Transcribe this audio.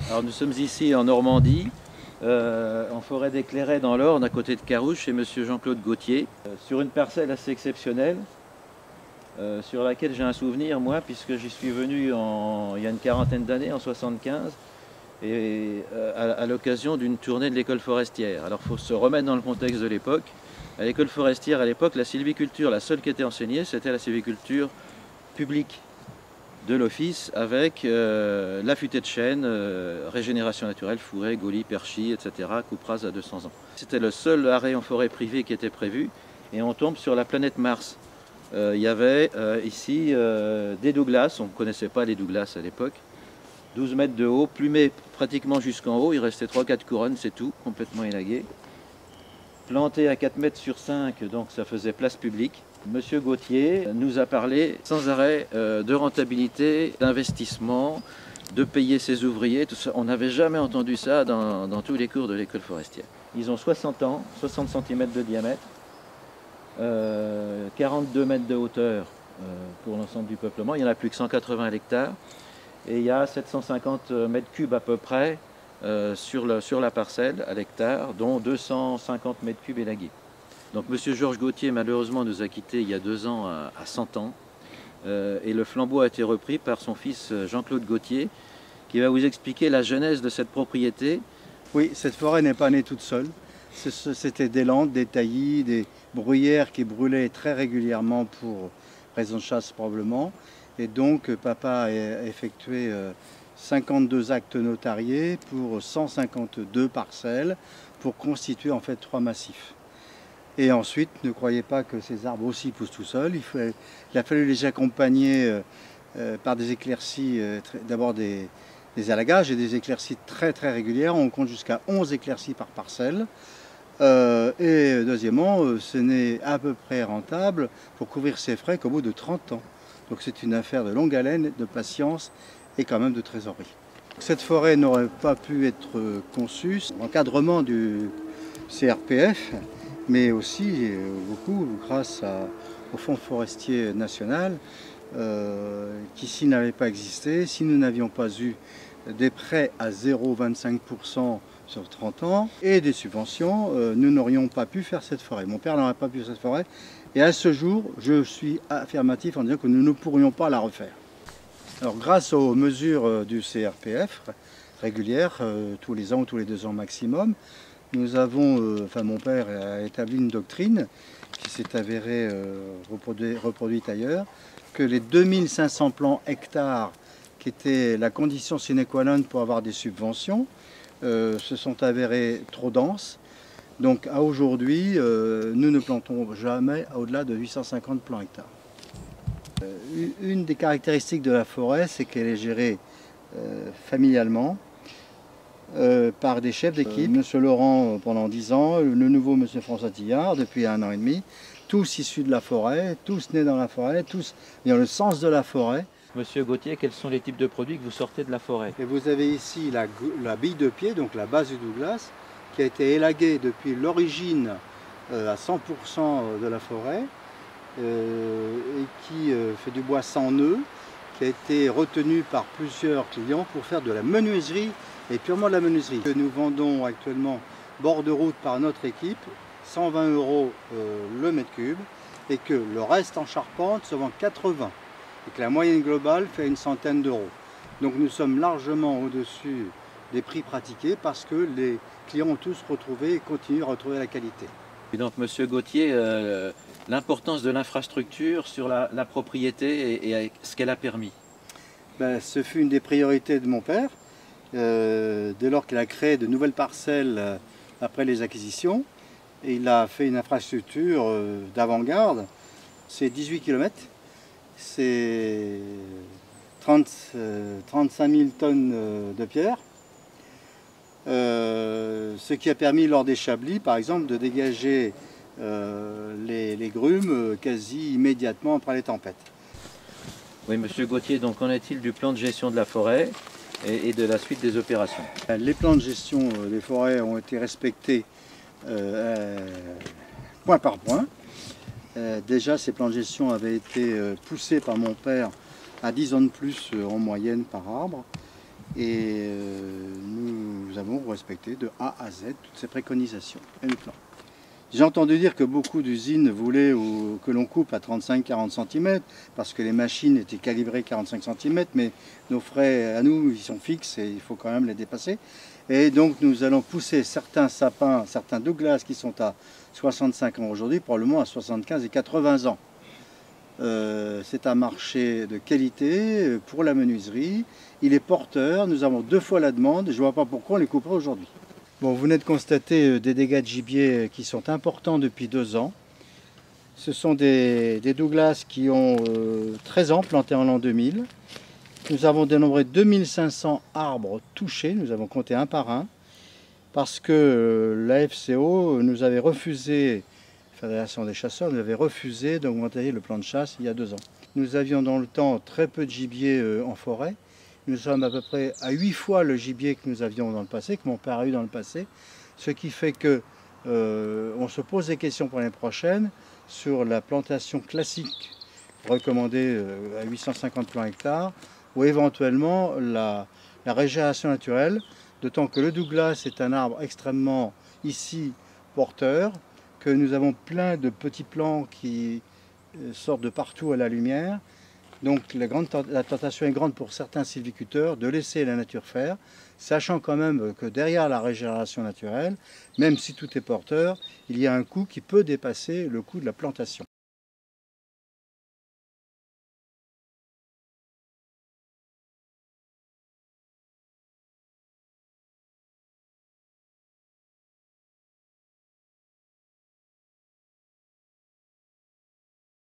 Alors nous sommes ici en Normandie, en forêt des Clairets dans l'Orne, à côté de Carouge, chez monsieur Jean-Claude Gauthier, sur une parcelle assez exceptionnelle, sur laquelle j'ai un souvenir, moi, puisque j'y suis venu il y a une quarantaine d'années, en 75, et à l'occasion d'une tournée de l'école forestière. Alors il faut se remettre dans le contexte de l'époque. À l'école forestière, à l'époque, la sylviculture, la seule qui était enseignée, c'était la sylviculture publique de l'office, avec la futée de chêne, régénération naturelle, fourré, gaulis, perchis, etc., coupe-rase à 200 ans. C'était le seul arrêt en forêt privée qui était prévu, et on tombe sur la planète Mars. Il y avait ici des Douglas, on ne connaissait pas les Douglas à l'époque, 12 mètres de haut, plumés pratiquement jusqu'en haut, il restait 3-4 couronnes, c'est tout, complètement élagué. Planté à 4 mètres sur 5, donc ça faisait place publique. Monsieur Gauthier nous a parlé sans arrêt de rentabilité, d'investissement, de payer ses ouvriers, tout ça. On n'avait jamais entendu ça dans tous les cours de l'école forestière. Ils ont 60 ans, 60 cm de diamètre, 42 mètres de hauteur pour l'ensemble du peuplement. Il n'y en a plus que 180 à l'hectare. Et il y a 750 mètres cubes à peu près sur la parcelle à l'hectare, dont 250 mètres cubes élagués. Donc M. Georges Gauthier, malheureusement, nous a quittés il y a 2 ans à 100 ans. Et le flambeau a été repris par son fils Jean-Claude Gauthier, qui va vous expliquer la genèse de cette propriété. Oui, cette forêt n'est pas née toute seule. C'était des landes, des taillis, des bruyères qui brûlaient très régulièrement pour raison de chasse probablement. Et donc papa a effectué 52 actes notariés pour 152 parcelles pour constituer en fait 3 massifs. Et ensuite, ne croyez pas que ces arbres aussi poussent tout seuls. Il a fallu les accompagner par des éclaircies, d'abord des allagages et des éclaircies très régulières. On compte jusqu'à 11 éclaircies par parcelle. Et deuxièmement, ce n'est à peu près rentable pour couvrir ses frais qu'au bout de 30 ans. Donc c'est une affaire de longue haleine, de patience et quand même de trésorerie. Cette forêt n'aurait pas pu être conçue sans l'encadrement du CRPF, mais aussi beaucoup grâce au Fonds forestier national, qui s'il n'avait pas existé, si nous n'avions pas eu des prêts à 0,25% sur 30 ans et des subventions, nous n'aurions pas pu faire cette forêt. Mon père n'aurait pas pu faire cette forêt. Et à ce jour, je suis affirmatif en disant que nous ne pourrions pas la refaire. Alors grâce aux mesures du CRPF régulières, tous les ans ou tous les 2 ans maximum, nous avons, mon père a établi une doctrine qui s'est avérée reproduite ailleurs, que les 2500 plants hectares qui étaient la condition sine qua non pour avoir des subventions, se sont avérés trop denses. Donc à aujourd'hui, nous ne plantons jamais au-delà de 850 plants hectares. Une des caractéristiques de la forêt, c'est qu'elle est gérée familialement par des chefs d'équipe. Monsieur Laurent pendant 10 ans, le nouveau monsieur François Tillard depuis 1 an et demi, tous issus de la forêt, tous nés dans la forêt, tous ayant le sens de la forêt. Monsieur Gauthier, quels sont les types de produits que vous sortez de la forêt? Et vous avez ici la bille de pied, donc la base du Douglas, qui a été élaguée depuis l'origine à 100% de la forêt, et qui fait du bois sans nœud, qui a été retenu par plusieurs clients pour faire de la menuiserie, et purement de la menuiserie. Que nous vendons actuellement bord de route par notre équipe, 120 € le mètre cube, et que le reste en charpente se vend 80, et que la moyenne globale fait une centaine d'euros. Donc nous sommes largement au-dessus des prix pratiqués parce que les clients ont tous retrouvé et continuent à retrouver la qualité. Et donc monsieur Gauthier, l'importance de l'infrastructure sur la propriété et ce qu'elle a permis. Ce fut une des priorités de mon père, dès lors qu'il a créé de nouvelles parcelles après les acquisitions. Et il a fait une infrastructure d'avant-garde, c'est 18 km, c'est 35 000 tonnes de pierre, ce qui a permis lors des chablis par exemple de dégager les grumes quasi immédiatement après les tempêtes. Oui, monsieur Gauthier, donc qu'en est-il du plan de gestion de la forêt et de la suite des opérations? Les plans de gestion des forêts ont été respectés point par point. Déjà, ces plans de gestion avaient été poussés par mon père à 10 ans de plus en moyenne par arbre. Et nous avons respecté de A à Z toutes ces préconisations et le plan. J'ai entendu dire que beaucoup d'usines voulaient que l'on coupe à 35-40 cm parce que les machines étaient calibrées 45 cm, mais nos frais à nous, ils sont fixes et il faut quand même les dépasser. Et donc nous allons pousser certains sapins, certains Douglas qui sont à 65 ans aujourd'hui, probablement à 75 et 80 ans. C'est un marché de qualité pour la menuiserie. Il est porteur, nous avons 2 fois la demande et je ne vois pas pourquoi on les couperait aujourd'hui. Bon, vous venez de constater des dégâts de gibier qui sont importants depuis 2 ans. Ce sont des Douglas qui ont 13 ans, plantés en l'an 2000. Nous avons dénombré 2500 arbres touchés, nous avons compté un par un, parce que la FCO nous avait refusé, Fédération des chasseurs, nous avait refusé d'augmenter le plan de chasse il y a 2 ans. Nous avions dans le temps très peu de gibier en forêt. Nous sommes à peu près à 8 fois le gibier que nous avions dans le passé, que mon père a eu dans le passé, ce qui fait que on se pose des questions pour l'année prochaine sur la plantation classique recommandée à 850 plants hectares, ou éventuellement la régénération naturelle, d'autant que le Douglas est un arbre extrêmement ici porteur, que nous avons plein de petits plants qui sortent de partout à la lumière. Donc la tentation est grande pour certains sylviculteurs de laisser la nature faire, sachant quand même que derrière la régénération naturelle, même si tout est porteur, il y a un coût qui peut dépasser le coût de la plantation.